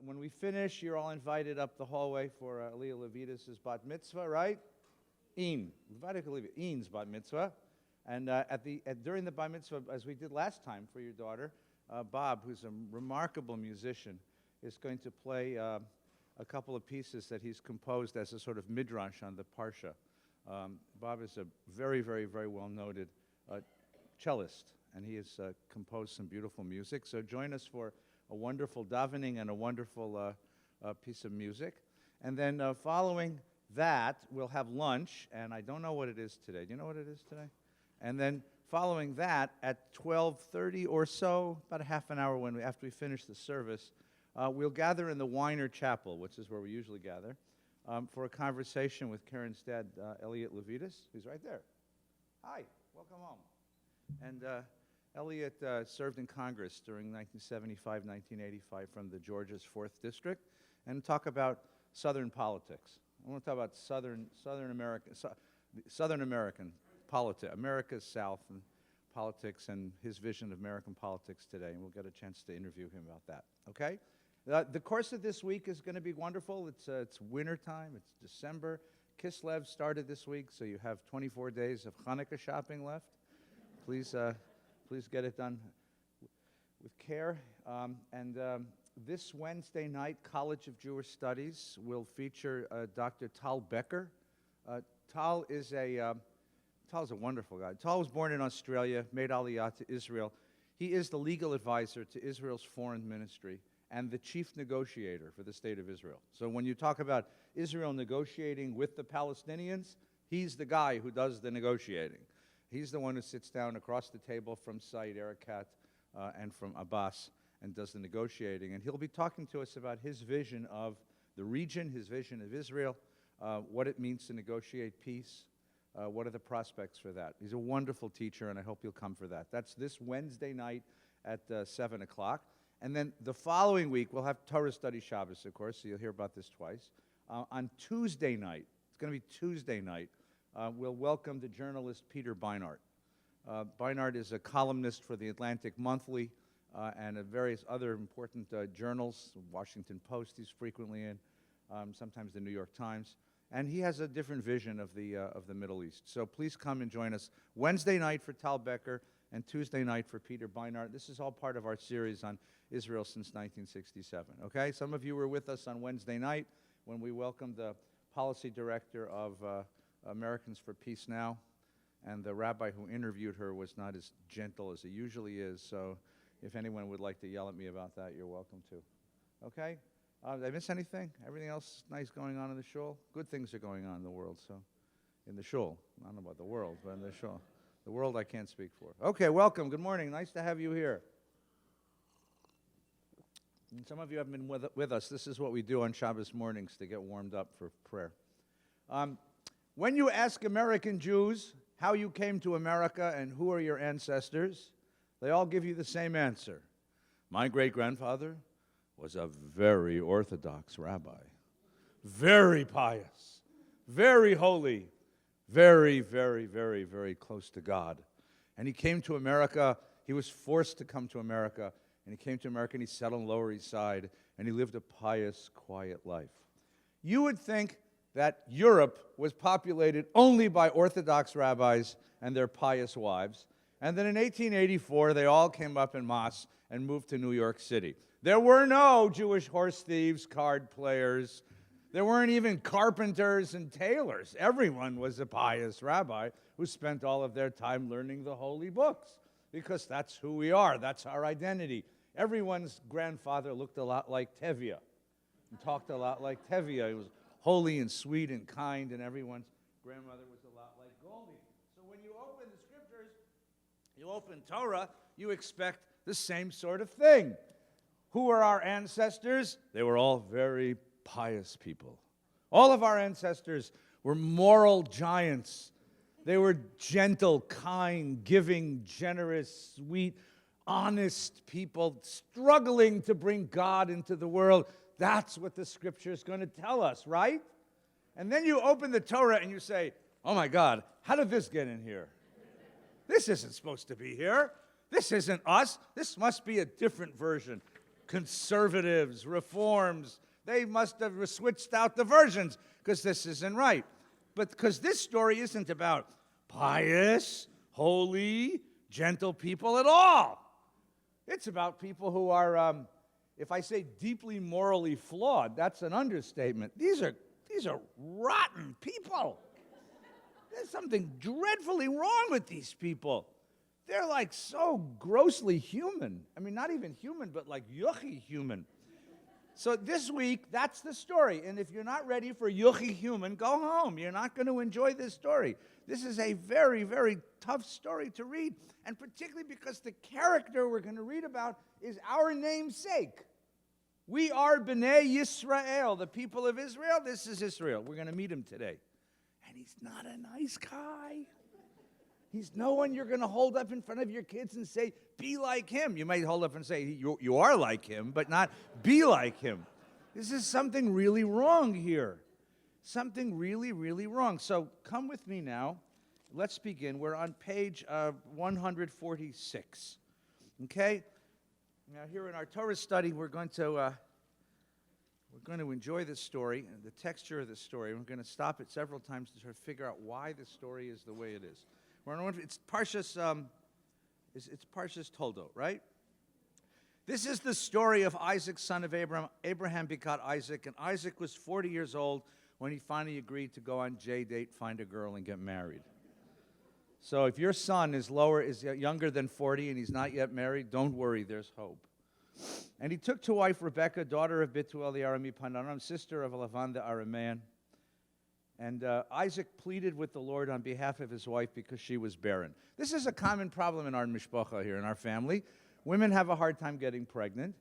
When we finish, you're all invited up the hallway for Aliyah Levitas' bat mitzvah, right? Ian's bat mitzvah. And during the bat mitzvah, as we did last time for your daughter, Bob, who's a remarkable musician, is going to play a couple of pieces that he's composed as a sort of midrash on the Parsha. Bob is a very, very, very well-noted cellist, and he has composed some beautiful music. So join us for a wonderful davening and a wonderful piece of music. And then following that, we'll have lunch, and I don't know what it is today. Do you know what it is today? And then following that, at 12:30 or so, about a half an hour after we finish the service, we'll gather in the Weiner Chapel, which is where we usually gather, for a conversation with Karen's dad, Elliot Levitas, who's right there. Hi, welcome home. And Elliot served in Congress during 1975-1985 from the Georgia's 4th District, and talk about Southern politics. I want to talk about Southern American politics, America's South and politics, and his vision of American politics today. And we'll get a chance to interview him about that. Okay? The course of this week is going to be wonderful. It's winter time. It's December. Kislev started this week, so you have 24 days of Hanukkah shopping left. Please get it done with care. This Wednesday night, College of Jewish Studies will feature Dr. Tal Becker. Tal is a wonderful guy. Tal was born in Australia, made Aliyah to Israel. He is the legal advisor to Israel's foreign ministry and the chief negotiator for the state of Israel. So when you talk about Israel negotiating with the Palestinians, he's the guy who does the negotiating. He's the one who sits down across the table from Said Erekat and from Abbas and does the negotiating. And he'll be talking to us about his vision of the region, his vision of Israel, what it means to negotiate peace, what are the prospects for that. He's a wonderful teacher, and I hope you'll come for that. That's this Wednesday night at 7 o'clock. And then the following week, we'll have Torah Study Shabbos, of course, so you'll hear about this twice. On Tuesday night, it's going to be Tuesday night, we'll welcome the journalist Peter Beinart. Beinart is a columnist for the Atlantic Monthly and various other important journals, Washington Post he's frequently in, sometimes the New York Times. And he has a different vision of the Middle East. So please come and join us Wednesday night for Tal Becker and Tuesday night for Peter Beinart. This is all part of our series on Israel since 1967, okay? Some of you were with us on Wednesday night when we welcomed the policy director of Americans for Peace Now, and the rabbi who interviewed her was not as gentle as he usually is, so if anyone would like to yell at me about that, you're welcome to. Okay? Did I miss anything? Everything else nice going on in the shul? Good things are going on in the world, so in the shul. I don't know about the world, but in the shul. The world I can't speak for. Okay, welcome. Good morning. Nice to have you here. And some of you have been with us. This is what we do on Shabbos mornings to get warmed up for prayer. When you ask American Jews how you came to America and who are your ancestors, they all give you the same answer. My great-grandfather was a very Orthodox rabbi, very pious, very holy, very, very, very, very close to God. And he came to America. He was forced to come to America. And he came to America and he settled on the Lower East Side. And he lived a pious, quiet life. You would think that Europe was populated only by Orthodox rabbis and their pious wives. And then in 1884, they all came up en masse and moved to New York City. There were no Jewish horse thieves, card players. There weren't even carpenters and tailors. Everyone was a pious rabbi who spent all of their time learning the holy books, because that's who we are. That's our identity. Everyone's grandfather looked a lot like Tevye and talked a lot like Tevye. He was holy and sweet and kind, and everyone's grandmother was a lot like Goldie. So when you open the scriptures, you open Torah, you expect the same sort of thing. Who are our ancestors? They were all very pious people. All of our ancestors were moral giants. They were gentle, kind, giving, generous, sweet, honest people struggling to bring God into the world. That's what the scripture is going to tell us, right? And then you open the Torah and you say, oh my God, how did this get in here? This isn't supposed to be here. This isn't us. This must be a different version. conservatives, reforms. They must have switched out the versions because this isn't right. But because this story isn't about pious, holy, gentle people at all. It's about people who are, if I say deeply morally flawed, that's an understatement. These are rotten people. There's something dreadfully wrong with these people. They're like so grossly human. I mean, not even human, but like yucky human. So this week, that's the story. And if you're not ready for yucky human, go home. You're not going to enjoy this story. This is a very, very tough story to read, and particularly because the character we're going to read about is our namesake. We are B'nai Yisrael, the people of Israel. This is Israel. We're going to meet him today. And he's not a nice guy. He's no one you're going to hold up in front of your kids and say, be like him. You might hold up and say, you are like him, but not be like him. This is something really wrong here. Something really, really wrong. So come with me now. Let's begin. We're on page 146. Okay? Now here in our Torah study, we're going to enjoy this story, and the texture of this story. We're going to stop it several times to try to figure out why this story is the way it is. It's Parsha's Toldot, right? This is the story of Isaac, son of Abraham. Abraham begot Isaac, and Isaac was 40 years old when he finally agreed to go on J-date, find a girl, and get married. So if your son is younger than 40 and he's not yet married, don't worry, there's hope. And he took to wife Rebekah, daughter of Bethuel the Aramean Panaram, sister of Lavan the Aramean. And Isaac pleaded with the Lord on behalf of his wife because she was barren. This is a common problem in our mishpacha here, in our family. Women have a hard time getting pregnant,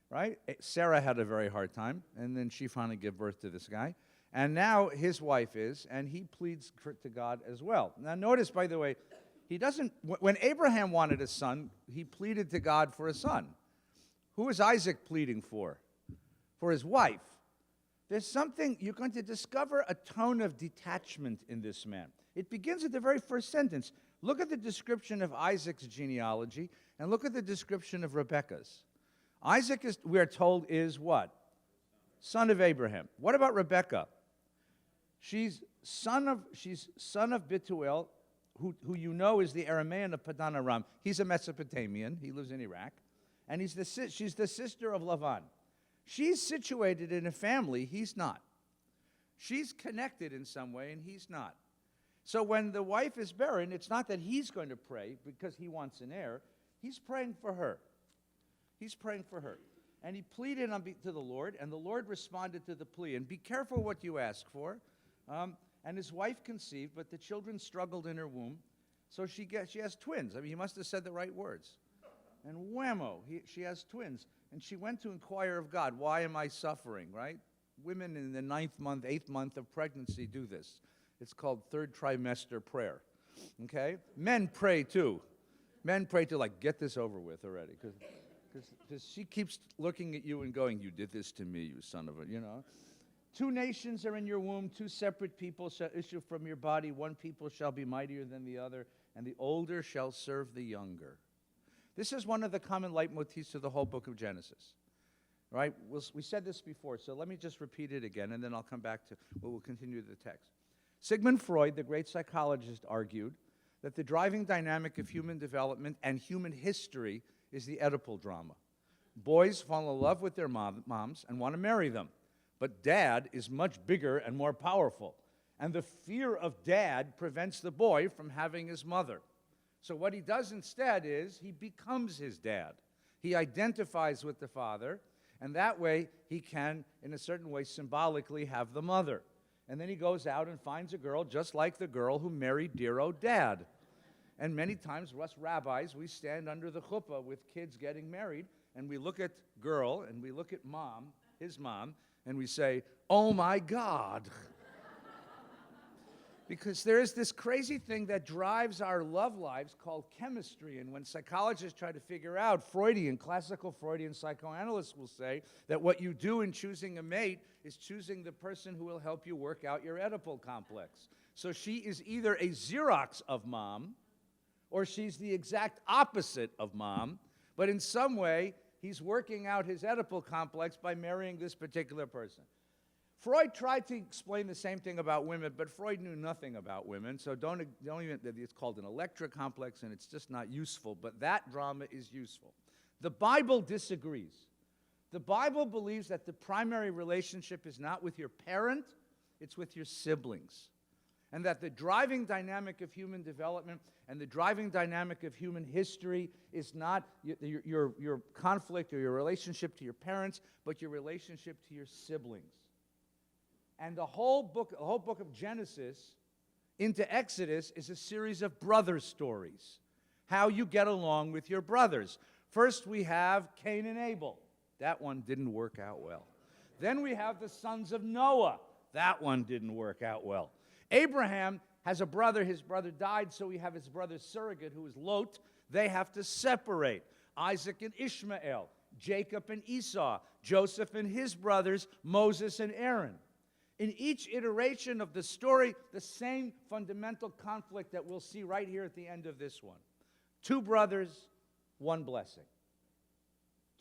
right? Sarah had a very hard time, and then she finally gave birth to this guy. And now his wife is, and he pleads to God as well. Now notice, by the way, when Abraham wanted a son, he pleaded to God for a son. Who is Isaac pleading for? For his wife. There's something, you're going to discover a tone of detachment in this man. It begins at the very first sentence. Look at the description of Isaac's genealogy, and look at the description of Rebekah's. Isaac, we are told, is what? Son of Abraham. What about Rebekah? She's son of Bethuel, who you know is the Aramean of Padan Aram. He's a Mesopotamian. He lives in Iraq. And she's the sister of Lavan. She's situated in a family he's not. She's connected in some way, and he's not. So when the wife is barren, it's not that he's going to pray because he wants an heir. He's praying for her. He's praying for her. And he pleaded to the Lord, and the Lord responded to the plea. And be careful what you ask for. And his wife conceived, but the children struggled in her womb. So she has twins. I mean, he must have said the right words. And whammo, she has twins. And she went to inquire of God, why am I suffering, right? Women in the 9th month, 8th month of pregnancy do this. It's called third trimester prayer, okay? Men pray too. Men pray to, like, get this over with already. Because she keeps looking at you and going, you did this to me, you son of a, you know. 2 nations are in your womb, 2 separate people shall issue from your body. 1 people shall be mightier than the other, and the older shall serve the younger. This is one of the common leitmotifs of the whole book of Genesis, right? We said this before, so let me just repeat it again, and then I'll come back to, we'll continue the text. Sigmund Freud, the great psychologist, argued that the driving dynamic of human development and human history is the Oedipal drama. Boys fall in love with their moms and want to marry them, but dad is much bigger and more powerful, and the fear of dad prevents the boy from having his mother. So what he does instead is he becomes his dad. He identifies with the father, and that way he can, in a certain way, symbolically have the mother. And then he goes out and finds a girl just like the girl who married dear old dad. And many times, us rabbis, we stand under the chuppah with kids getting married, and we look at girl, and we look at mom, his mom, and we say, oh my God. Because there is this crazy thing that drives our love lives called chemistry. And when psychologists try to figure out, classical Freudian psychoanalysts will say that what you do in choosing a mate is choosing the person who will help you work out your Oedipal complex. So she is either a Xerox of mom, or she's the exact opposite of mom, but in some way, he's working out his Oedipal complex by marrying this particular person. Freud tried to explain the same thing about women, but Freud knew nothing about women, so don't even, it's called an Electra complex, and it's just not useful, but that drama is useful. The Bible disagrees. The Bible believes that the primary relationship is not with your parent, it's with your siblings. And that the driving dynamic of human development and the driving dynamic of human history is not your conflict or your relationship to your parents, but your relationship to your siblings. And the whole book of Genesis into Exodus is a series of brother stories, how you get along with your brothers. First we have Cain and Abel. That one didn't work out well. Then we have the sons of Noah. That one didn't work out well. Abraham has a brother. His brother died, so we have his brother's surrogate, who is Lot. They have to separate. Isaac and Ishmael, Jacob and Esau, Joseph and his brothers, Moses and Aaron. In each iteration of the story, the same fundamental conflict that we'll see right here at the end of this one. Two brothers, one blessing.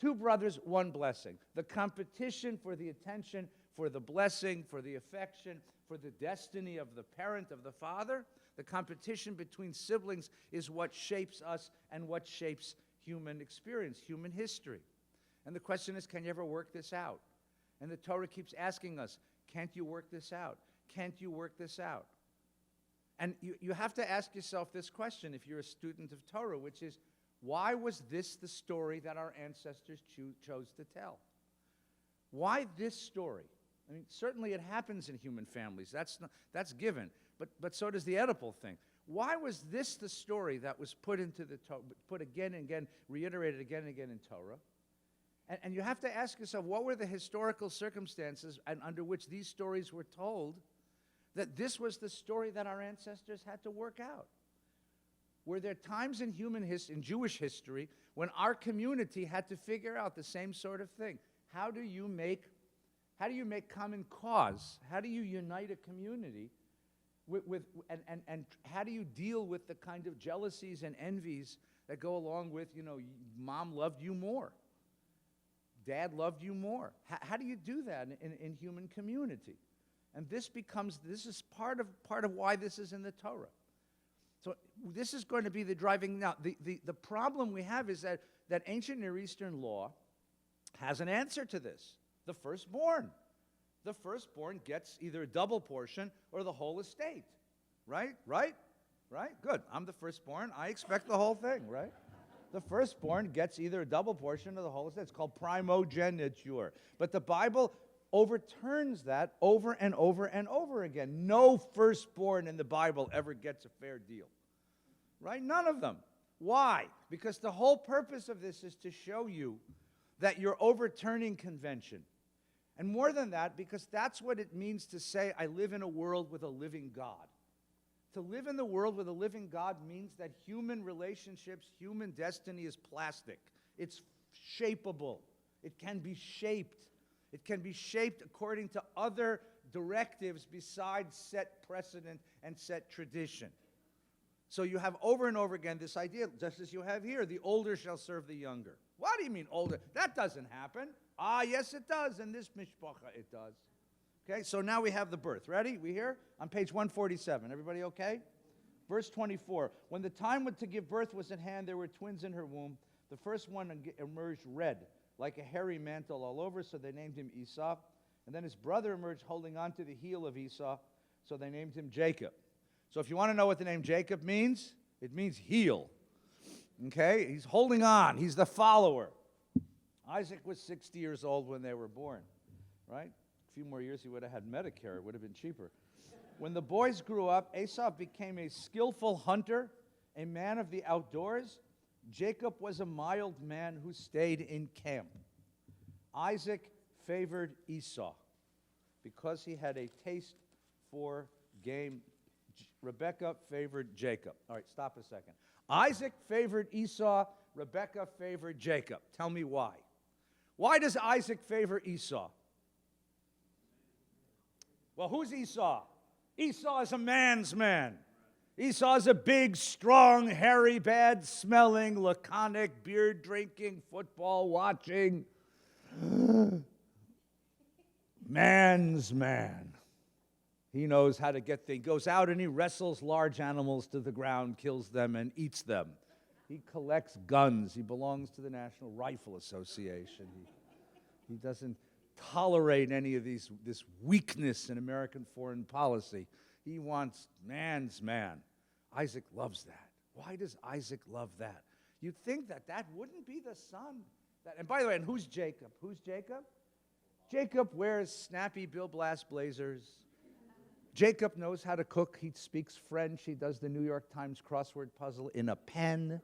Two brothers, one blessing. The competition for the attention, for the blessing, for the affection, for the destiny of the parent, of the father. The competition between siblings is what shapes us and what shapes human experience, human history. And the question is, can you ever work this out? And the Torah keeps asking us, can't you work this out? Can't you work this out? And you have to ask yourself this question if you're a student of Torah, which is, why was this the story that our ancestors chose to tell? Why this story? I mean, certainly it happens in human families. That's given. But so does the Oedipal thing. Why was this the story that was put into the Torah, put again and again, reiterated again and again in Torah? And you have to ask yourself, what were the historical circumstances under which these stories were told, that this was the story that our ancestors had to work out? Were there times in in Jewish history, when our community had to figure out the same sort of thing? How do you make common cause? How do you unite a community and how do you deal with the kind of jealousies and envies that go along with, mom loved you more, dad loved you more? How do you do that in human community? And this is part of why this is in the Torah. So this is going to be the driving. Now, the problem we have is that ancient Near Eastern law has an answer to this. The firstborn. The firstborn gets either a double portion or the whole estate. Right? Good. I'm the firstborn. I expect the whole thing, right? The firstborn gets either a double portion or the whole estate. It's called primogeniture. But the Bible overturns that over and over and over again. No firstborn in the Bible ever gets a fair deal. Right? None of them. Why? Because the whole purpose of this is to show you that you're overturning convention. And more than that, because that's what it means to say, I live in a world with a living God. To live in the world with a living God means that human relationships, human destiny is plastic. It's shapeable. It can be shaped. It can be shaped according to other directives besides set precedent and set tradition. So you have over and over again this idea, just as you have here, the older shall serve the younger. What do you mean older? That doesn't happen. Ah, yes, it does. In this mishpacha, it does. Okay, so now we have the birth. Ready? We here? On page 147. Everybody okay? Verse 24. When the time to give birth was at hand, there were twins in her womb. The first one emerged red, like a hairy mantle all over, so they named him Esau. And then his brother emerged holding on to the heel of Esau, so they named him Jacob. So if you want to know what the name Jacob means, it means heel. Okay? He's holding on. He's the follower. Isaac was 60 years old when they were born, right? A few more years he would have had Medicare. It would have been cheaper. When the boys grew up, Esau became a skillful hunter, a man of the outdoors. Jacob was a mild man who stayed in camp. Isaac favored Esau because he had a taste for game. Rebekah favored Jacob. All right, stop a second. Isaac favored Esau. Rebekah favored Jacob. Tell me why. Why does Isaac favor Esau? Well, who's Esau? Esau is a man's man. Esau's a big, strong, hairy, bad-smelling, laconic, beer-drinking, football-watching man's man. He knows how to get things. Goes out and he wrestles large animals to the ground, kills them, and eats them. He collects guns. He belongs to the National Rifle Association. He doesn't tolerate any of this weakness in American foreign policy. He wants man's man. Isaac loves that. Why does Isaac love that? You'd think that wouldn't be the son. And by the way, and who's Jacob? Who's Jacob? Jacob wears snappy Bill Blass blazers. Jacob knows how to cook. He speaks French. He does the New York Times crossword puzzle in a pen.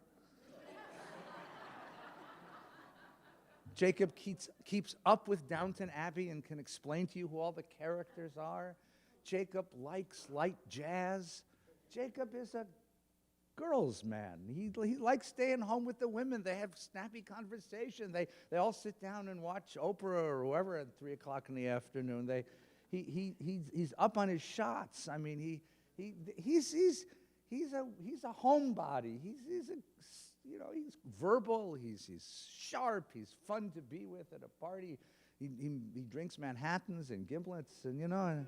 Jacob keeps up with Downton Abbey and can explain to you who all the characters are. Jacob likes light jazz. Jacob is a girl's man. He likes staying home with the women. They have snappy conversation. They all sit down and watch Oprah or whoever at 3 o'clock in the afternoon. He's up on his shots. I mean, he's a homebody. He's verbal. He's sharp. He's fun to be with at a party. He drinks Manhattans and Giblets, and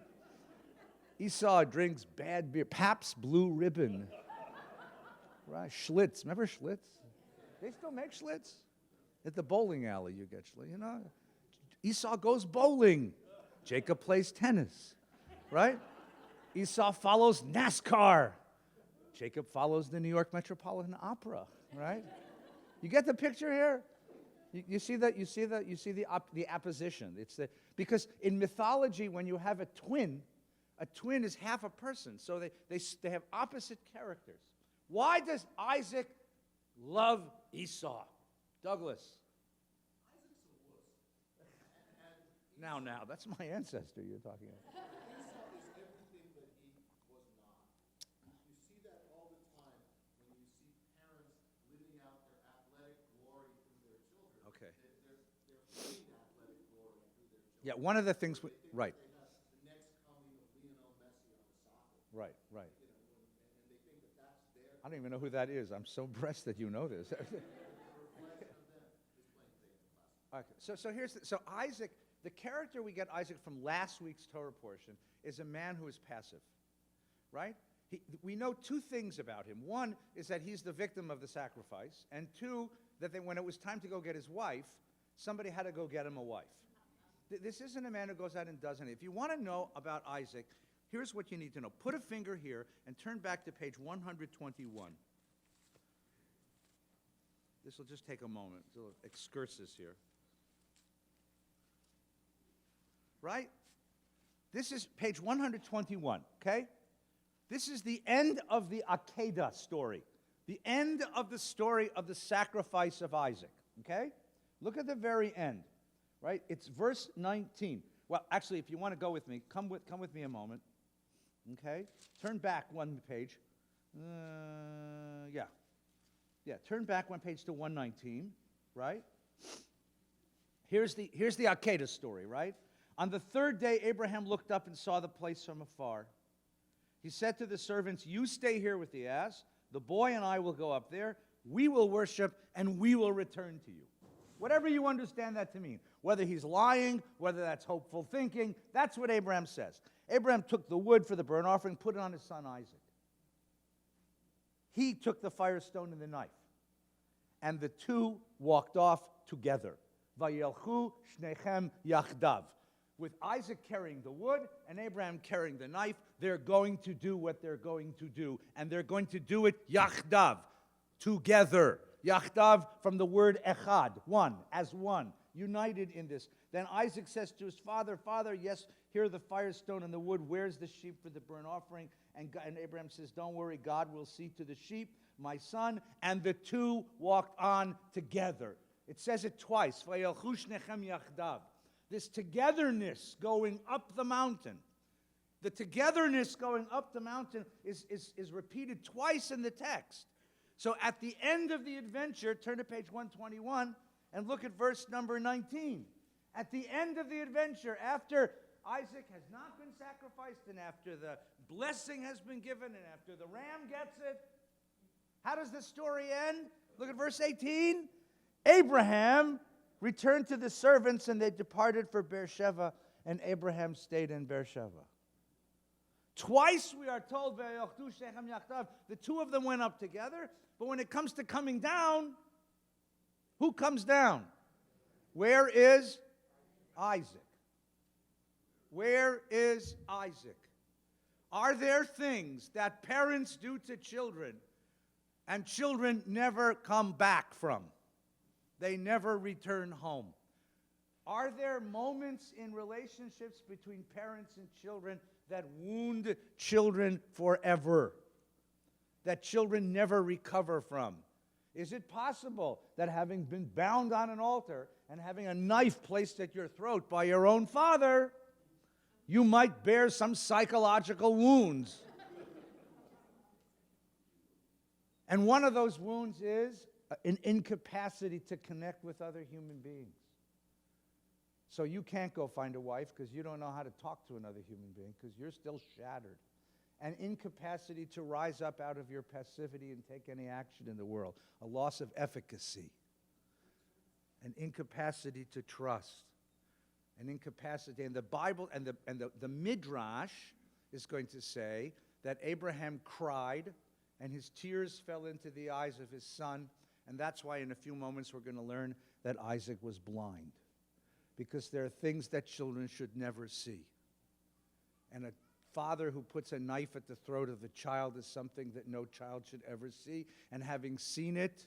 Esau drinks bad beer, Pabst Blue Ribbon, right? Schlitz. Remember Schlitz? They still make Schlitz at the bowling alley. You get Schlitz. Esau goes bowling. Jacob plays tennis, right? Esau follows NASCAR. Jacob follows the New York Metropolitan Opera, right? You get the picture here? You see that? You see the opposition. Because in mythology, when you have a twin is half a person. So they have opposite characters. Why does Isaac love Esau? Douglas. Now, that's my ancestor you're talking about. Esau is everything that he was not. You see that all the time when you see parents living out their athletic glory through their children. Okay. They're feeding athletic glory through their children. Yeah, one of the things, right. They have the next coming of Lionel Messi on the soccer. Right. And they think that that's their. I don't even know who that is. I'm so impressed that you know this. Okay, so Isaac. The character we get Isaac from last week's Torah portion is a man who is passive, right? We know two things about him. One is that he's the victim of the sacrifice, and two, that when it was time to go get his wife, somebody had to go get him a wife. This isn't a man who goes out and does anything. If you want to know about Isaac, here's what you need to know. Put a finger here and turn back to page 121. This will just take a moment. It's a little excursus here. Right? This is page 121, okay? This is the end of the Akedah story, the end of the story of the sacrifice of Isaac, okay? Look at the very end, right? It's verse 19. Well, actually, if you want to go with me, come with me a moment, okay? Turn back one page. Turn back one page to 119, right? Here's the Akedah story, right? On the third day, Abraham looked up and saw the place from afar. He said to the servants, "You stay here with the ass. The boy and I will go up there. We will worship, and we will return to you." Whatever you understand that to mean. Whether he's lying, whether that's hopeful thinking, that's what Abraham says. Abraham took the wood for the burnt offering, put it on his son Isaac. He took the fire stone and the knife. And the two walked off together. Vayelchu shnechem yachdav. With Isaac carrying the wood and Abraham carrying the knife, they're going to do what they're going to do. And they're going to do it yachdav, together. Yachdav from the word echad, one, as one, united in this. Then Isaac says to his father, "Father, yes, here are the firestone and the wood. Where's the sheep for the burnt offering?" And Abraham says, "Don't worry, God will see to the sheep, my son." And the two walked on together. It says it twice. Vayelchu shnechem yachdav. This togetherness going up the mountain. The togetherness going up the mountain is repeated twice in the text. So at the end of the adventure, turn to page 121 and look at verse number 19. At the end of the adventure, after Isaac has not been sacrificed and after the blessing has been given, and after the ram gets it, how does the story end? Look at verse 18. Abraham returned to the servants, and they departed for Beersheba, and Abraham stayed in Beersheba. Twice we are told, the two of them went up together, but when it comes to coming down, who comes down? Where is Isaac? Where is Isaac? Are there things that parents do to children and children never come back from? They never return home. Are there moments in relationships between parents and children that wound children forever, that children never recover from? Is it possible that having been bound on an altar and having a knife placed at your throat by your own father, you might bear some psychological wounds? And one of those wounds is an incapacity to connect with other human beings. So you can't go find a wife because you don't know how to talk to another human being because you're still shattered. An incapacity to rise up out of your passivity and take any action in the world. A loss of efficacy. An incapacity to trust. An incapacity. And the Bible and the Midrash is going to say that Abraham cried and his tears fell into the eyes of his son. And that's why in a few moments we're going to learn that Isaac was blind. Because there are things that children should never see. And a father who puts a knife at the throat of the child is something that no child should ever see. And having seen it,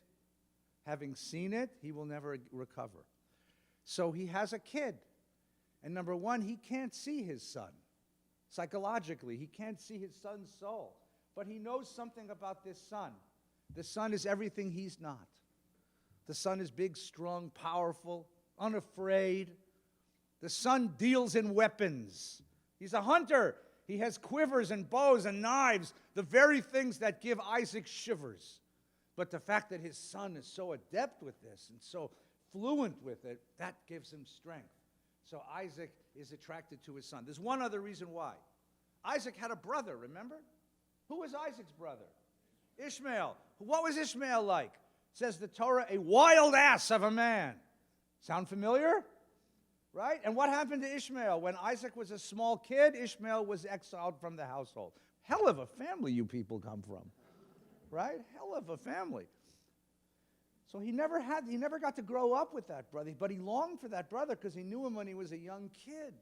he will never recover. So he has a kid. And number one, he can't see his son. Psychologically, he can't see his son's soul. But he knows something about this son. The son is everything he's not. The son is big, strong, powerful, unafraid. The son deals in weapons. He's a hunter. He has quivers and bows and knives, the very things that give Isaac shivers. But the fact that his son is so adept with this and so fluent with it, that gives him strength. So Isaac is attracted to his son. There's one other reason why. Isaac had a brother, remember? Who was Isaac's brother? Ishmael. What was Ishmael like? Says the Torah, a wild ass of a man. Sound familiar? Right? And what happened to Ishmael? When Isaac was a small kid, Ishmael was exiled from the household. Hell of a family you people come from. Right? Hell of a family. So he never got to grow up with that brother, but he longed for that brother because he knew him when he was a young kid.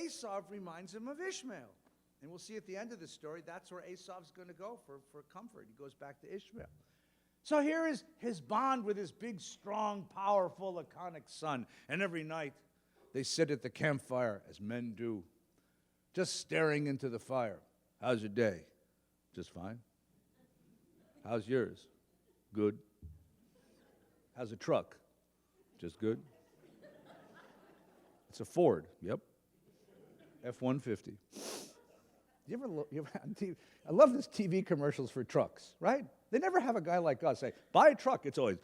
Esau reminds him of Ishmael. And we'll see at the end of the story, that's where Esau's going to go for comfort. He goes back to Ishmael. So here is his bond with his big, strong, powerful, laconic son. And every night they sit at the campfire, as men do, just staring into the fire. How's your day? Just fine. How's yours? Good. How's the truck? Just good. It's a Ford. Yep. F-150. I love this TV commercials for trucks, right? They never have a guy like us say, buy a truck. It's always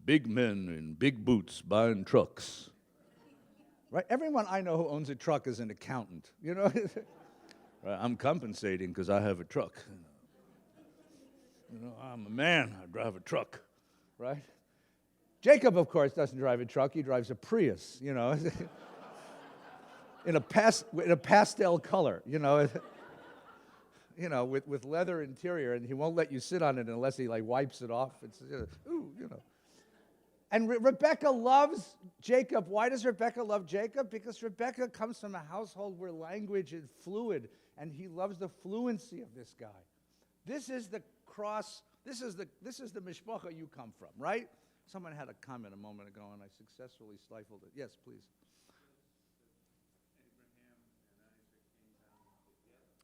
big men in big boots buying trucks. Right? Everyone I know who owns a truck is an accountant. You know? Right, I'm compensating because I have a truck. You know, I'm a man. I drive a truck. Right? Jacob, of course, doesn't drive a truck. He drives a Prius, you know, in a pastel color, you know. With leather interior, and he won't let you sit on it unless he wipes it off. It's And Rebecca loves Jacob. Why does Rebecca love Jacob? Because Rebecca comes from a household where language is fluid, and he loves the fluency of this guy. This is the cross. This is the mishpacha you come from, right? Someone had a comment a moment ago, and I successfully stifled it. Yes, please.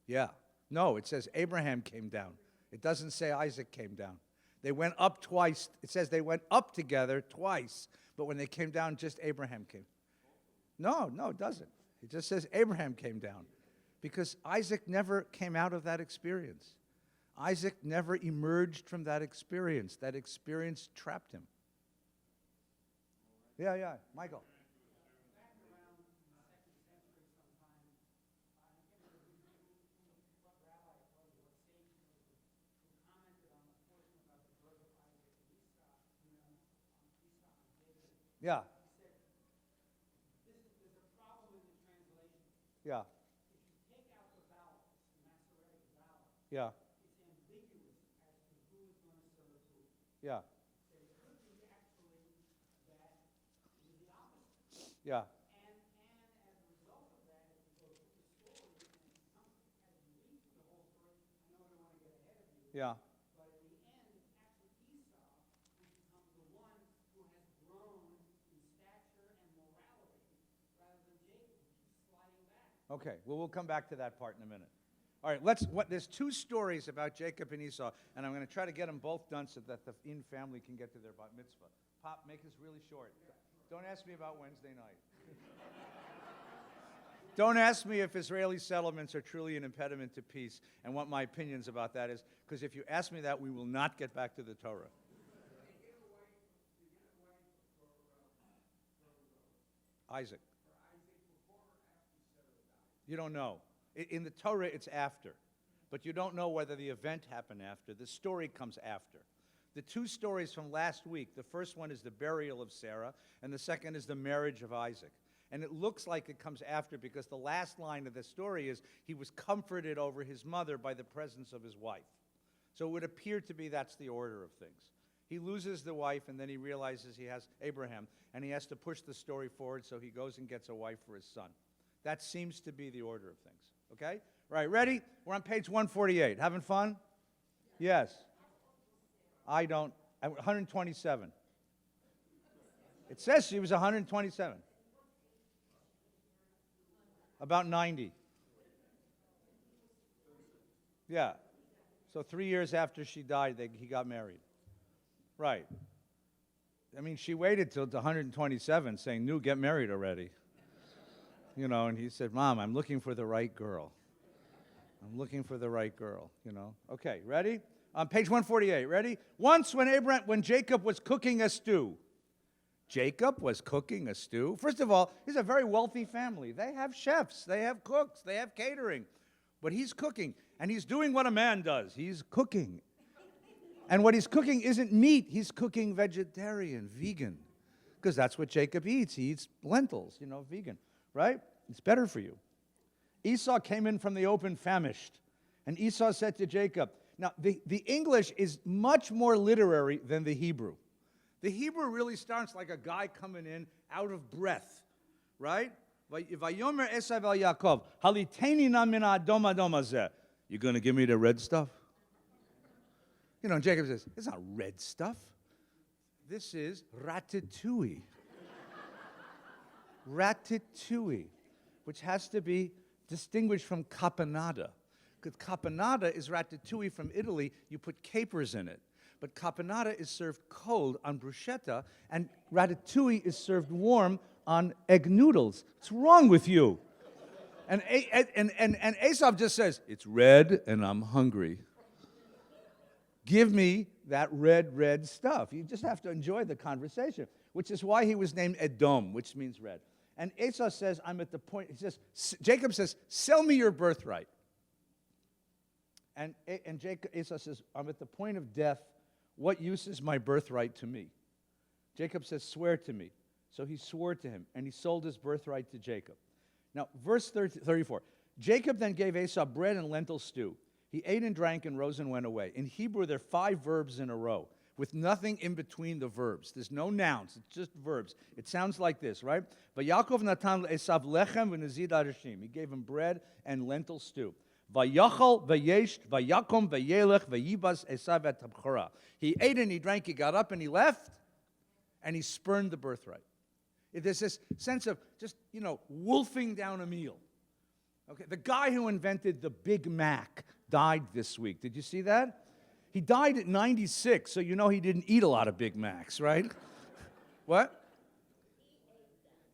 Yeah. No, it says Abraham came down. It doesn't say Isaac came down. They went up twice. It says they went up together twice, but when they came down, just Abraham came. No, it doesn't. It just says Abraham came down because Isaac never came out of that experience. Isaac never emerged from that experience. That experience trapped him. Yeah, Michael. Yeah. There's a problem in the translation. Yeah. If you take out the vowels, the Masoretic vowel, Yeah. it's ambiguous as to who is going to serve who. Yeah. So it could be actually that it is the opposite. Yeah. And as a result of that, if you go through the story, and it's something as you read through the whole story, I know I don't want to get ahead of you. Yeah. But in the end, it's actually Esau who becomes the one who has grown in stature and morality rather than Jacob, who keeps sliding back. Okay. Well, we'll come back to that part in a minute. All right. There's two stories about Jacob and Esau, and I'm going to try to get them both done so that the In family can get to their bat mitzvah. Pop, make this really short. Don't ask me about Wednesday night. Don't ask me if Israeli settlements are truly an impediment to peace and what my opinions about that is, because if you ask me that, we will not get back to the Torah. Isaac. You don't know. In the Torah, it's after. But you don't know whether the event happened after. The story comes after. The two stories from last week, the first one is the burial of Sarah, and the second is the marriage of Isaac. And it looks like it comes after because the last line of the story is he was comforted over his mother by the presence of his wife. So it would appear to be that's the order of things. He loses the wife, and then he realizes he has Abraham, and he has to push the story forward, so he goes and gets a wife for his son. That seems to be the order of things. Okay? Right, ready? We're on page 148. Having fun? Yes. I don't. 127. It says she was 127. About 90. Yeah. So 3 years after she died, he got married. Right. I mean, she waited till 127 saying, "No, get married already." You know, and he said, "Mom, I'm looking for the right girl. I'm looking for the right girl," you know. Okay, ready? On page 148, ready? Once when Jacob was cooking a stew. Jacob was cooking a stew. First of all, he's a very wealthy family. They have chefs, they have cooks, they have catering. But he's cooking, and he's doing what a man does. He's cooking. And what he's cooking isn't meat. He's cooking vegetarian, vegan. Because that's what Jacob eats. He eats lentils, you know, vegan, right? It's better for you. Esau came in from the open famished. And Esau said to Jacob, now, the English is much more literary than the Hebrew. The Hebrew really starts like a guy coming in out of breath, right? Vayomer Esav el Yaakov, haliteni na min ha'adom adom hazeh. You going to give me the red stuff? You know, Jacob says, it's not red stuff. This is ratatouille. Ratatouille, which has to be distinguished from caponata. Because caponata is ratatouille from Italy. You put capers in it. But caponata is served cold on bruschetta, and ratatouille is served warm on egg noodles. What's wrong with you? And Esau just says, it's red and I'm hungry. Give me that red stuff. You just have to enjoy the conversation, which is why he was named Edom, which means red. And Esau says, I'm at the point, Jacob says, sell me your birthright. And Esau says, I'm at the point of death. What use is my birthright to me? Jacob says, swear to me. So he swore to him, and he sold his birthright to Jacob. Now, verse 34. Jacob then gave Esau bread and lentil stew. He ate and drank and rose and went away. In Hebrew, there are 5 verbs in a row with nothing in between the verbs. There's no nouns. It's just verbs. It sounds like this, right? Vayakov natan Esav lechem v'nezid arishim. He gave him bread and lentil stew. Vayachal vayesh vayakom vayelech vayibas Esav et habchora. He ate and he drank. He got up and he left, and he spurned the birthright. There's this sense of just, wolfing down a meal. Okay, the guy who invented the Big Mac died this week. Did you see that? He died at 96, so you know he didn't eat a lot of Big Macs, right? What?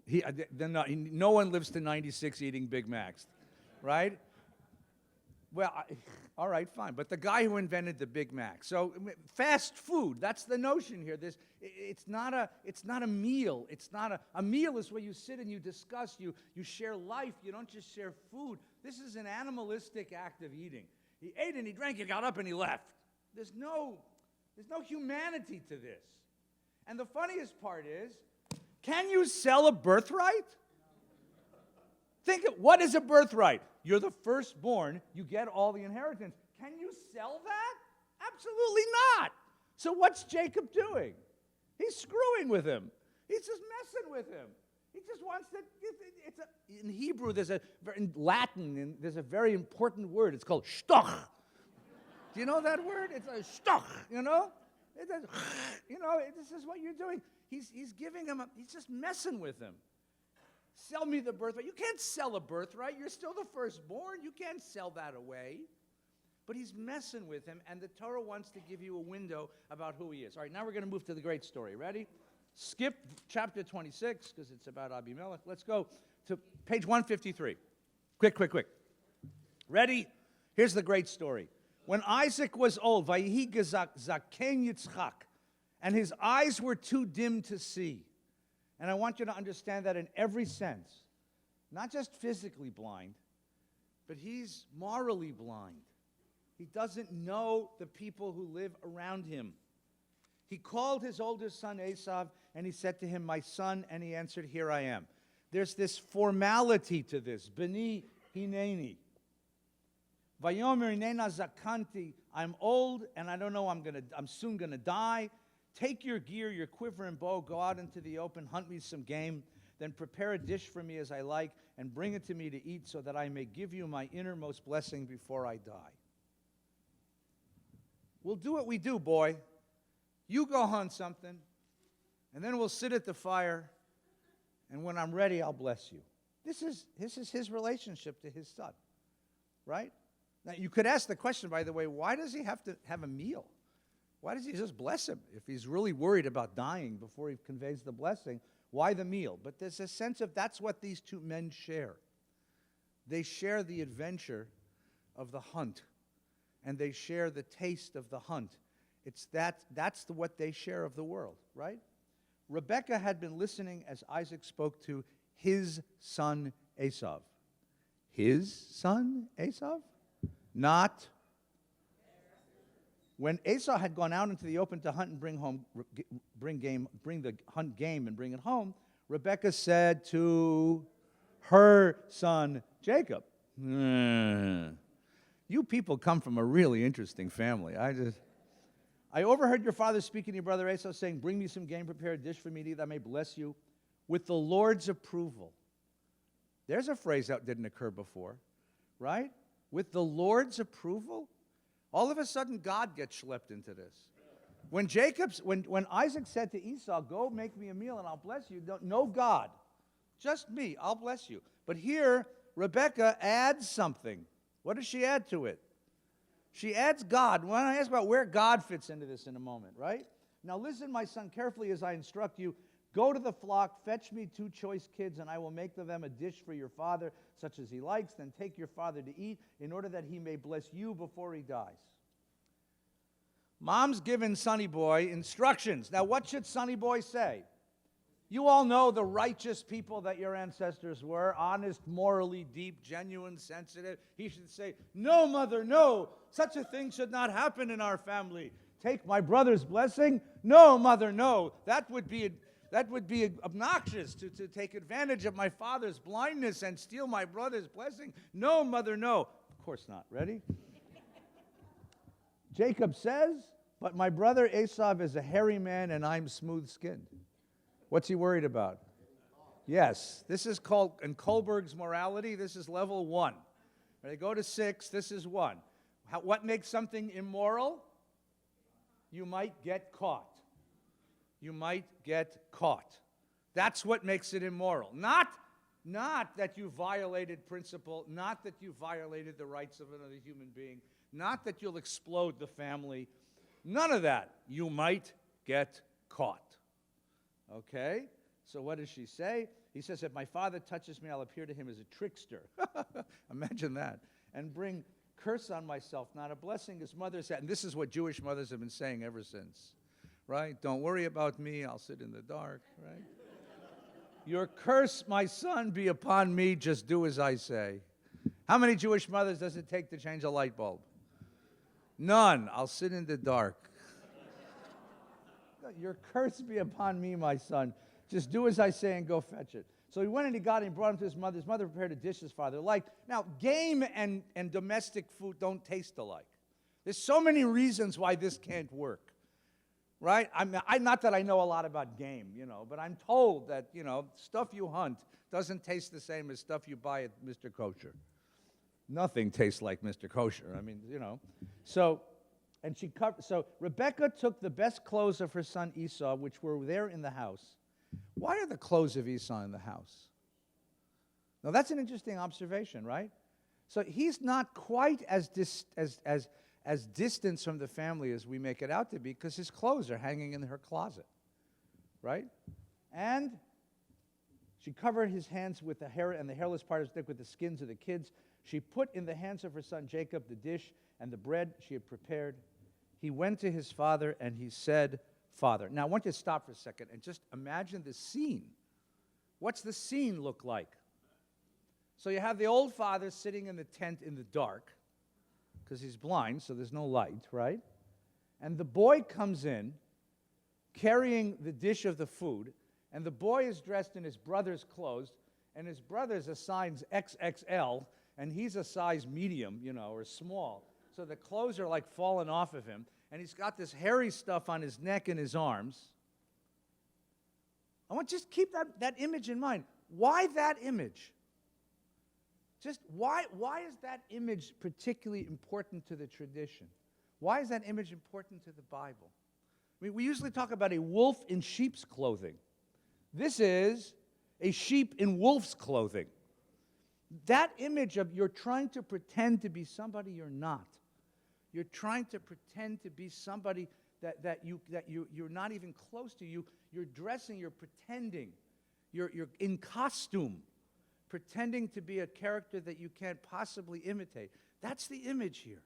No one lives to 96 eating Big Macs, right? Well, all right, fine. But the guy who invented the Big Mac. So fast food, that's the notion here. It's not a meal. A meal is where you sit and you discuss, you share life. You don't just share food. This is an animalistic act of eating. He ate and he drank, he got up and he left. There's no humanity to this. And the funniest part is, Can you sell a birthright? What is a birthright? You're the firstborn, you get all the inheritance. Can you sell that? Absolutely not. So what's Jacob doing? He's screwing with him. He's just messing with him. He just wants to, in Hebrew, in Latin, there's a very important word. It's called shtoch. Do you know that word? It's a shtoch, you know? This is what you're doing. He's giving him, he's just messing with him. Sell me the birthright. You can't sell a birthright. You're still the firstborn. You can't sell that away. But he's messing with him, and the Torah wants to give you a window about who he is. All right, now we're going to move to the great story. Ready? Skip chapter 26, because it's about Abimelech. Let's go to page 153. Quick. Ready? Here's the great story. When Isaac was old, Vayihi Zaken Yitzchak, and his eyes were too dim to see. And I want you to understand that in every sense. Not just physically blind, but he's morally blind. He doesn't know the people who live around him. He called his oldest son Esav, and he said to him, "My son," and he answered, "Here I am." There's this formality to this. Beni hineni. Vayomer hinena zakanti. I'm old, and I don't know, I'm soon gonna die. Take your gear, your quiver and bow, go out into the open, hunt me some game, then prepare a dish for me as I like, and bring it to me to eat, so that I may give you my innermost blessing before I die. We'll do what we do, boy. You go hunt something, and then we'll sit at the fire, and when I'm ready, I'll bless you. This is his relationship to his son, right? Now, you could ask the question, by the way, why does he have to have a meal? Why does he just bless him? If he's really worried about dying before he conveys the blessing, why the meal? But there's a sense of that's what these two men share. They share the adventure of the hunt, and they share the taste of the hunt. That's what they share of the world, right? Rebekah had been listening as Isaac spoke to his son Esav. His son Esav? Not. When Esau had gone out into the open to hunt and bring the hunt game and bring it home, Rebekah said to her son Jacob, "You people come from a really interesting family. I overheard your father speaking to your brother Esau, saying, 'Bring me some game, prepare a dish for me to eat, that I may bless you with the Lord's approval.'" There's a phrase that didn't occur before, right? With the Lord's approval? All of a sudden, God gets schlepped into this. When Isaac said to Esau, "Go make me a meal and I'll bless you," no God, just me, I'll bless you. But here, Rebekah adds something. What does she add to it? She adds God. When I ask about where God fits into this in a moment, right? "Now listen, my son, carefully as I instruct you. Go to the flock, fetch me 2 choice kids, and I will make of them a dish for your father, such as he likes. Then take your father to eat, in order that he may bless you before he dies." Mom's given Sonny Boy instructions. Now, what should Sonny Boy say? You all know the righteous people that your ancestors were, honest, morally deep, genuine, sensitive. He should say, "No, mother, no. Such a thing should not happen in our family. Take my brother's blessing? No, mother, no. That would be obnoxious to take advantage of my father's blindness and steal my brother's blessing. No, mother, no." Of course not. Ready? Jacob says, "But my brother Esav is a hairy man and I'm smooth-skinned." What's he worried about? Yes, this is called, in Kohlberg's morality, this is level 1. When they go to 6, this is 1. What makes something immoral? You might get caught. You might get caught. That's what makes it immoral. Not that you violated principle, not that you violated the rights of another human being, not that you'll explode the family. None of that. You might get caught. Okay? So what does she say? He says, "If my father touches me, I'll appear to him as a trickster." Imagine that. "And bring curse on myself, not a blessing." His mother said, and this is what Jewish mothers have been saying ever since, right? "Don't worry about me, I'll sit in the dark," right? "Your curse, my son, be upon me, just do as I say." How many Jewish mothers does it take to change a light bulb? None. "I'll sit in the dark." "Your curse be upon me, my son. Just do as I say and go fetch it. So he went and he got it and brought him to his mother. His mother prepared a dish his father liked. Now, game and domestic food don't taste alike. There's so many reasons why this can't work, right? Not that I know a lot about game, but I'm told that, stuff you hunt doesn't taste the same as stuff you buy at Mr. Kosher. Nothing tastes like Mr. Kosher. So Rebekah took the best clothes of her son Esau, which were there in the house. Why are the clothes of Esau in the house? Now, that's an interesting observation, right? So he's not quite as distant from the family as we make it out to be, because his clothes are hanging in her closet, right? And she covered his hands with the hair and the hairless part of his neck with the skins of the kids. She put in the hands of her son Jacob the dish and the bread she had prepared. He went to his father and he said, Father. Now, I want you to stop for a second and just imagine the scene. What's the scene look like? So you have the old father sitting in the tent in the dark, because he's blind, so there's no light, right? And the boy comes in carrying the dish of the food, and the boy is dressed in his brother's clothes, and his brother's a size XXL, and he's a size medium, or small. So the clothes are like falling off of him, and he's got this hairy stuff on his neck and his arms. I want to just keep that image in mind. Why that image? Just why is that image particularly important to the tradition? Why is that image important to the Bible? I mean, we usually talk about a wolf in sheep's clothing. This is a sheep in wolf's clothing. That image of you're trying to pretend to be somebody you're not. You're trying to pretend to be somebody that you're not even close to. You're dressing, you're pretending. You're in costume, pretending to be a character that you can't possibly imitate. That's the image here.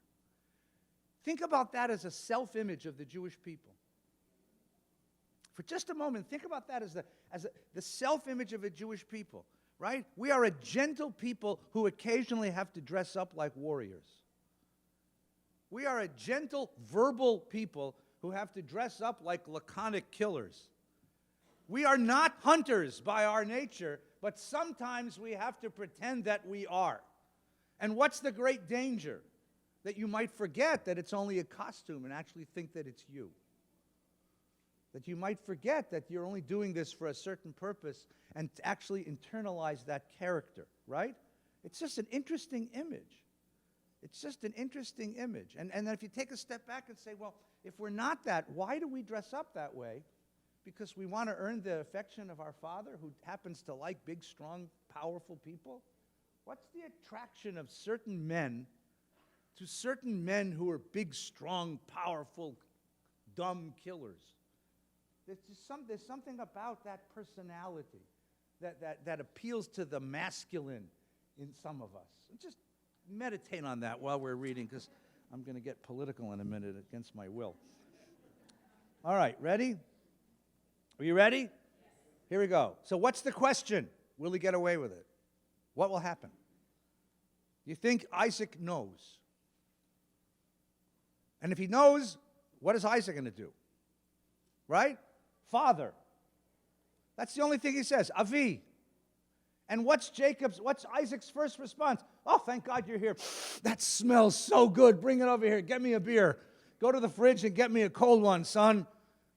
Think about that as a self-image of the Jewish people. For just a moment, think about that as the self-image of a Jewish people, right? We are a gentle people who occasionally have to dress up like warriors. We are a gentle, verbal people who have to dress up like laconic killers. We are not hunters by our nature, but sometimes we have to pretend that we are. And what's the great danger? That you might forget that it's only a costume and actually think that it's you. That you might forget that you're only doing this for a certain purpose and actually internalize that character, right? It's just an interesting image. It's just an interesting image. And then if you take a step back and say, well, if we're not that, why do we dress up that way? Because we want to earn the affection of our Father, who happens to like big, strong, powerful people? What's the attraction of certain men to certain men who are big, strong, powerful, dumb killers? There's something about that personality that appeals to the masculine in some of us. Just meditate on that while we're reading, because I'm going to get political in a minute against my will. All right, ready? Are you ready? Yes. Here we go. So what's the question? Will he get away with it? What will happen? You think Isaac knows? And if he knows, what is Isaac going to do? Right? Father. That's the only thing he says. Avi. And what's Isaac's first response? Oh, thank God you're here. That smells so good. Bring it over here. Get me a beer. Go to the fridge and get me a cold one, son.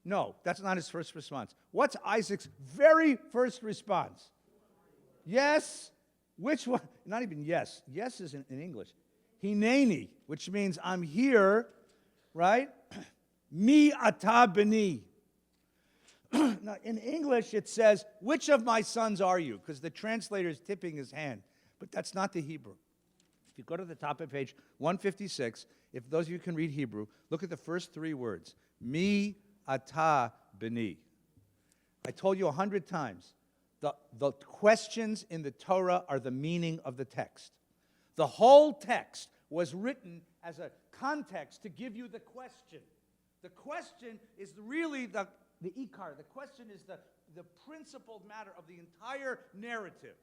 No, that's not his first response. What's Isaac's very first response? Yes. Which one? Not even yes. Yes is in English. Hineni, which means I'm here, right? Mi ata beni. Now, in English, it says, which of my sons are you? Because the translator is tipping his hand. But that's not the Hebrew. If you go to the top of page 156, if those of you can read Hebrew, look at the first three words. Mi ata beni. I told you 100 times, the questions in the Torah are the meaning of the text. The whole text was written as a context to give you the question. The question is really the ikar. The question is the principal matter of the entire narrative.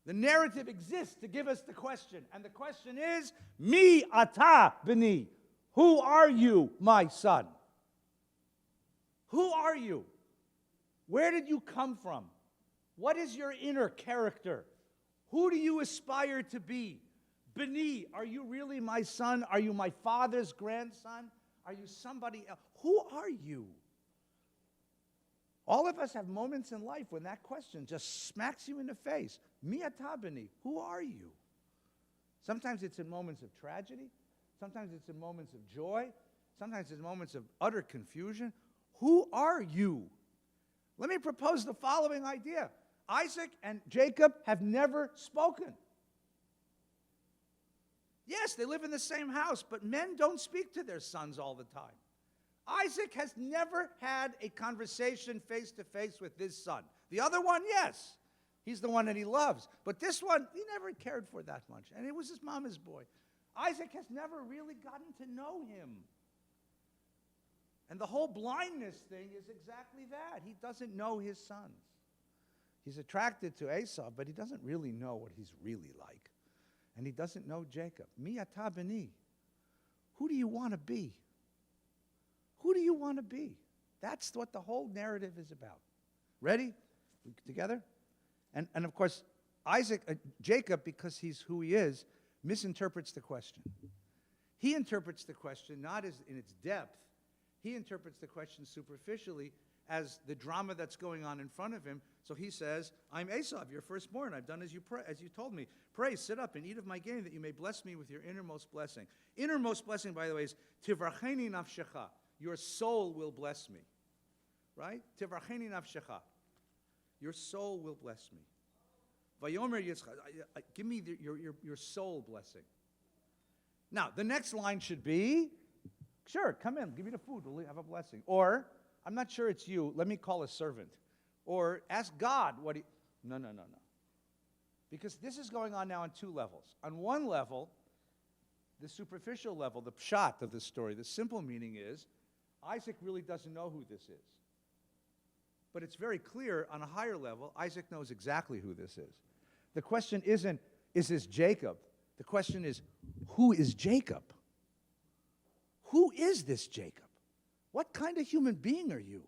The narrative exists to give us the question. And the question is, Mi ata beni. Who are you, my son? Who are you? Where did you come from? What is your inner character? Who do you aspire to be? Beni, are you really my son? Are you my father's grandson? Are you somebody else? Who are you? All of us have moments in life when that question just smacks you in the face. Mi ata beni, who are you? Sometimes it's in moments of tragedy. Sometimes it's in moments of joy. Sometimes it's moments of utter confusion. Who are you? Let me propose the following idea. Isaac and Jacob have never spoken. Yes, they live in the same house, but men don't speak to their sons all the time. Isaac has never had a conversation face-to-face with this son. The other one, yes. He's the one that he loves. But this one, he never cared for that much. And it was his mama's boy. Isaac has never really gotten to know him. And the whole blindness thing is exactly that. He doesn't know his sons. He's attracted to Esau, but he doesn't really know what he's really like. And he doesn't know Jacob. Mi ata beni. Who do you want to be? Who do you want to be? That's what the whole narrative is about. Ready? Together? And of course, Jacob, because he's who he is, misinterprets the question. He interprets the question not as in its depth. He interprets the question superficially as the drama that's going on in front of him. So he says, I'm Esau, your firstborn. I've done as you told me. Pray, sit up and eat of my game that you may bless me with your innermost blessing. Innermost blessing, by the way, is tivracheni nafshecha. Your soul will bless me. Right? Tivracheni nafshecha. Your soul will bless me. Vayomer Yitzchak, give me your soul blessing. Now, the next line should be, sure, come in, give me the food, we'll have a blessing. Or, I'm not sure it's you, let me call a servant. Or ask God what he... No. Because this is going on now on two levels. On one level, the superficial level, the pshat of the story, the simple meaning is, Isaac really doesn't know who this is. But it's very clear on a higher level, Isaac knows exactly who this is. The question isn't, is this Jacob? The question is, who is Jacob? Who is this Jacob? What kind of human being are you?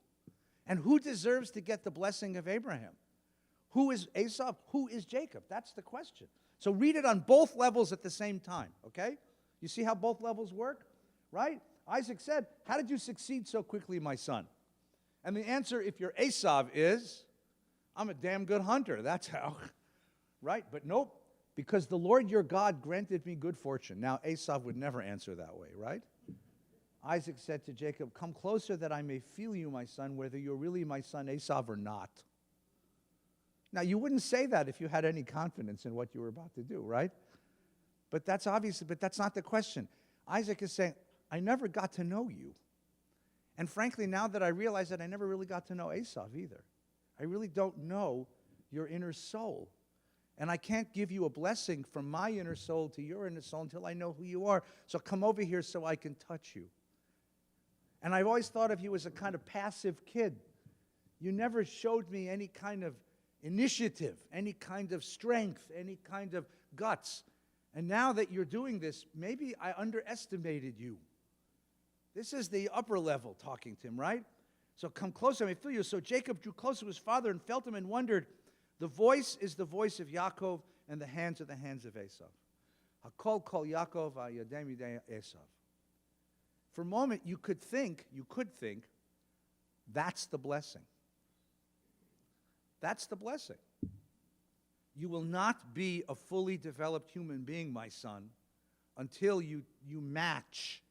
And who deserves to get the blessing of Abraham? Who is Esau? Who is Jacob? That's the question. So read it on both levels at the same time, okay? You see how both levels work? Right? Isaac said, how did you succeed so quickly, my son? And the answer, if you're Esau, is, I'm a damn good hunter. That's how. Right? But nope. Because the Lord your God granted me good fortune. Now, Esau would never answer that way, right? Isaac said to Jacob, come closer that I may feel you, my son, whether you're really my son Esau or not. Now, you wouldn't say that if you had any confidence in what you were about to do, right? But that's not the question. Isaac is saying, I never got to know you. And frankly, now that I realize that I never really got to know Esau either. I really don't know your inner soul. And I can't give you a blessing from my inner soul to your inner soul until I know who you are. So come over here so I can touch you. And I've always thought of you as a kind of passive kid. You never showed me any kind of initiative, any kind of strength, any kind of guts. And now that you're doing this, maybe I underestimated you. This is the upper level talking to him, right? So come closer, I may feel you. So Jacob drew close to his father and felt him and wondered. The voice is the voice of Yaakov, and the hands are the hands of Esau. Hakol kol Yaakov yadem yadei Esau. For a moment, you could think, that's the blessing. That's the blessing. You will not be a fully developed human being, my son, until you match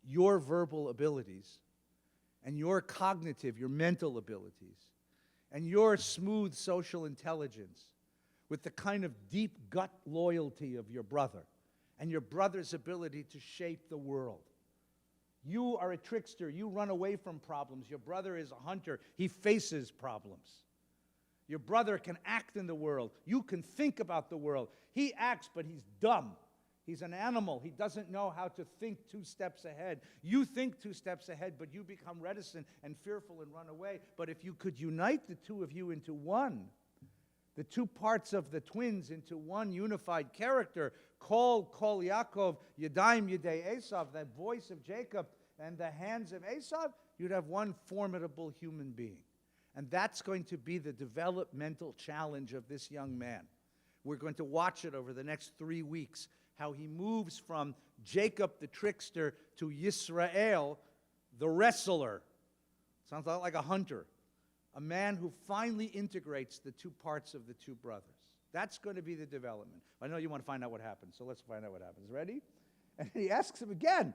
your verbal abilities and your cognitive, your mental abilities, and your smooth social intelligence with the kind of deep gut loyalty of your brother and your brother's ability to shape the world. You are a trickster. You run away from problems. Your brother is a hunter. He faces problems. Your brother can act in the world. You can think about the world. He acts, but he's dumb. He's an animal. He doesn't know how to think 2 steps ahead. You think 2 steps ahead, but you become reticent and fearful and run away. But if you could unite the two of you into one, the two parts of the twins into one unified character, Kol Yaakov, Yadayim Yadei Esau, that voice of Jacob and the hands of Esau, you'd have one formidable human being. And that's going to be the developmental challenge of this young man. We're going to watch it over the next 3 weeks, how he moves from Jacob the trickster to Yisrael the wrestler. Sounds a lot like a hunter. A man who finally integrates the two parts of the two brothers. That's going to be the development. I know you want to find out what happens, so let's find out what happens. Ready? And he asks him again.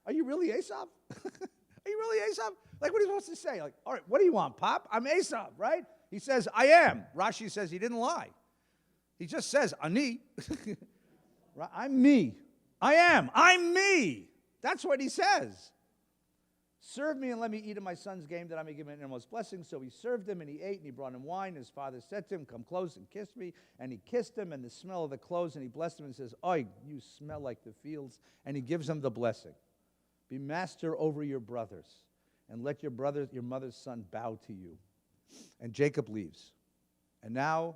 Are you really Esau? Are you really Esau? Like, what are you supposed to say? Like, all right, what do you want, Pop? I'm Esau, right? He says, I am. Rashi says he didn't lie. He just says, Ani. Right? I'm me. I am. I'm me. That's what he says. Serve me and let me eat of my son's game that I may give him an innermost blessing. So he served him, and he ate, and he brought him wine. His father said to him, come close and kiss me. And he kissed him, and the smell of the clothes, and he blessed him and says, Oi, you smell like the fields. And he gives him the blessing. Be master over your brothers, and let your mother's son bow to you. And Jacob leaves. And now,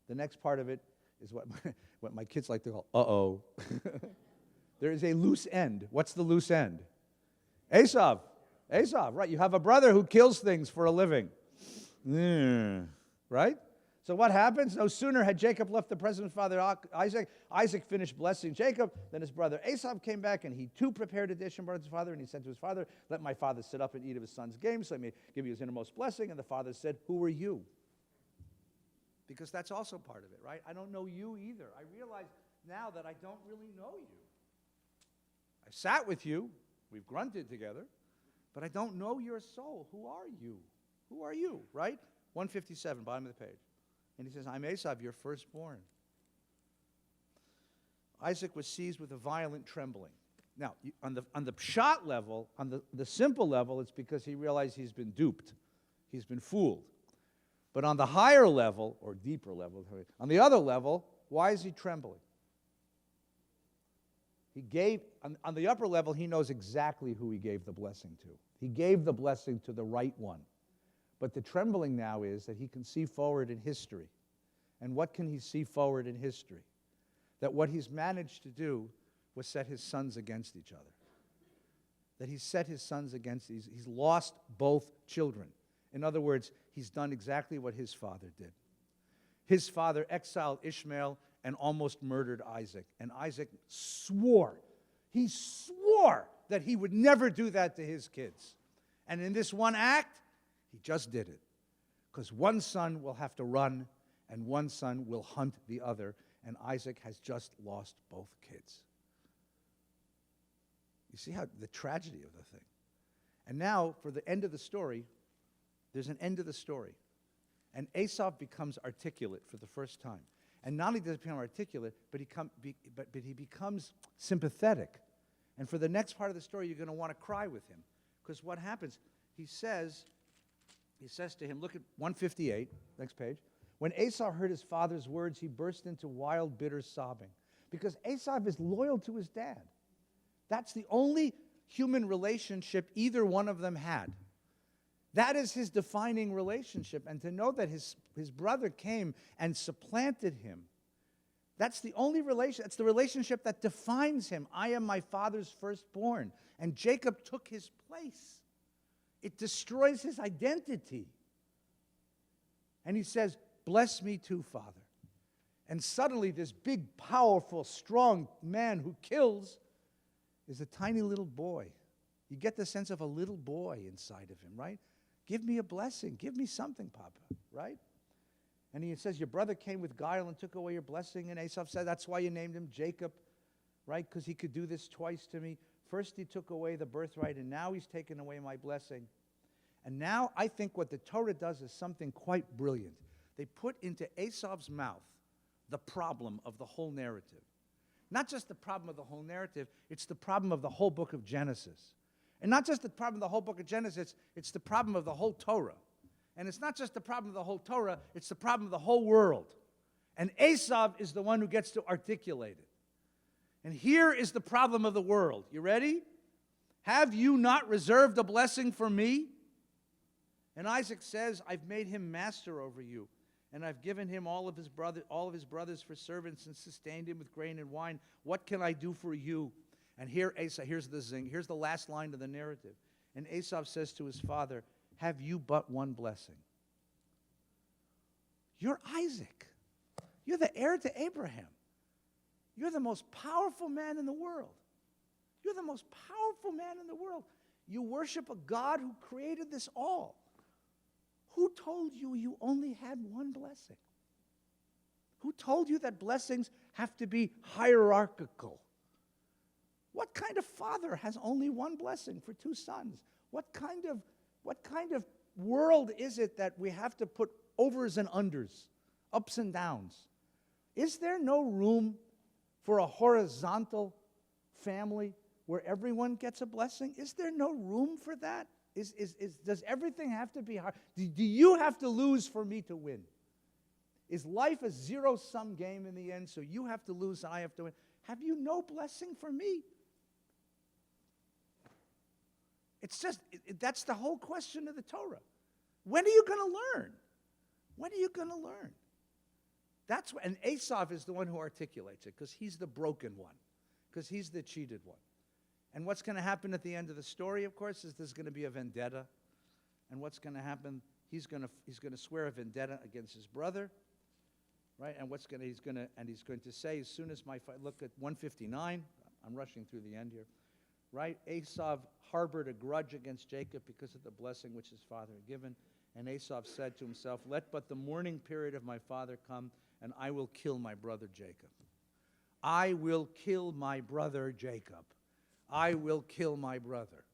the next part of it is what my kids like to call, uh-oh. There is a loose end. What's the loose end? Esau, right? You have a brother who kills things for a living. Right? So what happens? No sooner had Jacob left the presence of father Isaac finished blessing Jacob, then his brother Esau came back, and he too prepared a dish and brought it to his father, and he said to his father, let my father sit up and eat of his son's game, so I may give you his innermost blessing. And the father said, who are you? Because that's also part of it, right? I don't know you either. I realize now that I don't really know you. I sat with you. We've grunted together. But I don't know your soul. Who are you? Who are you, right? 157, bottom of the page. And he says, I'm Esau, your firstborn. Isaac was seized with a violent trembling. Now, on the pshat level, on the simple level, it's because he realized he's been duped. He's been fooled. But on the higher level, or deeper level, on the other level, why is he trembling? On the upper level, he knows exactly who he gave the blessing to. He gave the blessing to the right one. But the trembling now is that he can see forward in history. And what can he see forward in history? That what he's managed to do was set his sons against each other. That he's set his sons against, he's lost both children. In other words, he's done exactly what his father did. His father exiled Ishmael and almost murdered Isaac. And Isaac swore that he would never do that to his kids. And in this one act, he just did it. Because one son will have to run, and one son will hunt the other, and Isaac has just lost both kids. You see how the tragedy of the thing. And now, for the end of the story, there's an end to the story. And Esau becomes articulate for the first time. And not only does he become articulate, but he becomes sympathetic. And for the next part of the story, you're going to want to cry with him. Because what happens, he says to him, look at 158, next page. When Esau heard his father's words, he burst into wild, bitter sobbing. Because Esau is loyal to his dad. That's the only human relationship either one of them had. That is his defining relationship. And to know that his brother came and supplanted him, that's the only relation, that's the relationship that defines him. I am my father's firstborn. And Jacob took his place. It destroys his identity. And he says, bless me too, Father. And suddenly this big, powerful, strong man who kills is a tiny little boy. You get the sense of a little boy inside of him, right? Give me a blessing. Give me something, Papa, right? And he says, your brother came with guile and took away your blessing. And Esau said, that's why you named him Jacob, right? Because he could do this twice to me. First he took away the birthright, and now he's taken away my blessing. And now I think what the Torah does is something quite brilliant. They put into Esau's mouth the problem of the whole narrative. Not just the problem of the whole narrative, it's the problem of the whole book of Genesis. And not just the problem of the whole book of Genesis, it's the problem of the whole Torah. And it's not just the problem of the whole Torah, it's the problem of the whole world. And Esau is the one who gets to articulate it. And here is the problem of the world. You ready? Have you not reserved a blessing for me? And Isaac says, I've made him master over you. And I've given him all of his brothers for servants and sustained him with grain and wine. What can I do for you? And here Esau, here's the zing, here's the last line of the narrative. And Esau says to his father, have you but one blessing. You're Isaac. You're the heir to Abraham. You're the most powerful man in the world. You're the most powerful man in the world. You worship a God who created this all. Who told you you only had one blessing? Who told you that blessings have to be hierarchical? What kind of father has only one blessing for two sons? What kind of world is it that we have to put overs and unders, ups and downs? Is there no room for a horizontal family where everyone gets a blessing? Is there no room for that? Does everything have to be hard? Do you have to lose for me to win? Is life a zero-sum game in the end, so you have to lose and I have to win? Have you no blessing for me? It's just, that's the whole question of the Torah. When are you going to learn? When are you going to learn? And Esau is the one who articulates it, because he's the broken one, because he's the cheated one. And what's going to happen at the end of the story, of course, is there's going to be a vendetta. And what's going to happen? He's going to swear a vendetta against his brother, right? And he's going to say, as soon as look at 159. I'm rushing through the end here, right? Esau harbored a grudge against Jacob because of the blessing which his father had given. And Esau said to himself, "Let but the mourning period of my father come, and I will kill my brother Jacob. I will kill my brother Jacob. I will kill my brother."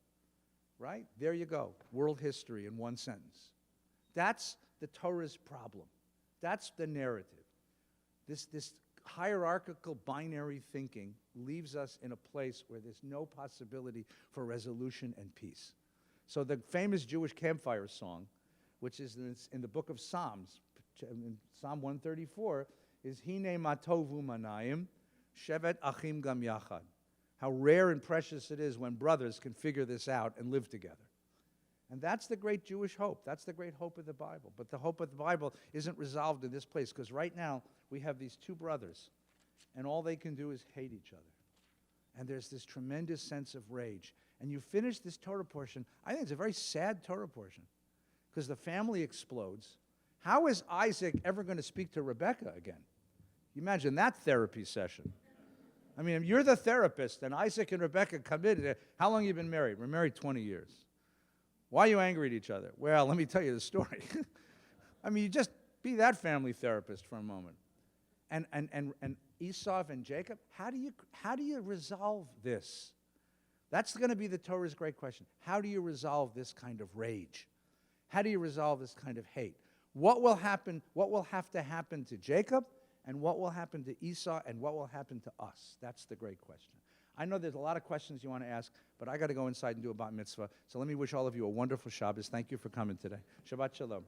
Right? There you go. World history in one sentence. That's the Torah's problem. That's the narrative. This hierarchical binary thinking leaves us in a place where there's no possibility for resolution and peace. So the famous Jewish campfire song, which is in the book of Psalms, in Psalm 134, is Hine matovu manayim, shevet achim gam yachad. How rare and precious it is when brothers can figure this out and live together. And that's the great Jewish hope. That's the great hope of the Bible. But the hope of the Bible isn't resolved in this place, because right now we have these two brothers, and all they can do is hate each other. And there's this tremendous sense of rage. And you finish this Torah portion, I think it's a very sad Torah portion, because the family explodes. How is Isaac ever going to speak to Rebekah again? You imagine that therapy session. I mean, you're the therapist, and Isaac and Rebekah come in. How long have you been married? We're married 20 years. Why are you angry at each other? Well, let me tell you the story. I mean, you just be that family therapist for a moment. And Esau and Jacob, how do you resolve this? That's going to be the Torah's great question. How do you resolve this kind of rage? How do you resolve this kind of hate? What will happen? What will have to happen to Jacob? And what will happen to Esau, and what will happen to us? That's the great question. I know there's a lot of questions you want to ask, but I got to go inside and do a bat mitzvah. So let me wish all of you a wonderful Shabbos. Thank you for coming today. Shabbat shalom.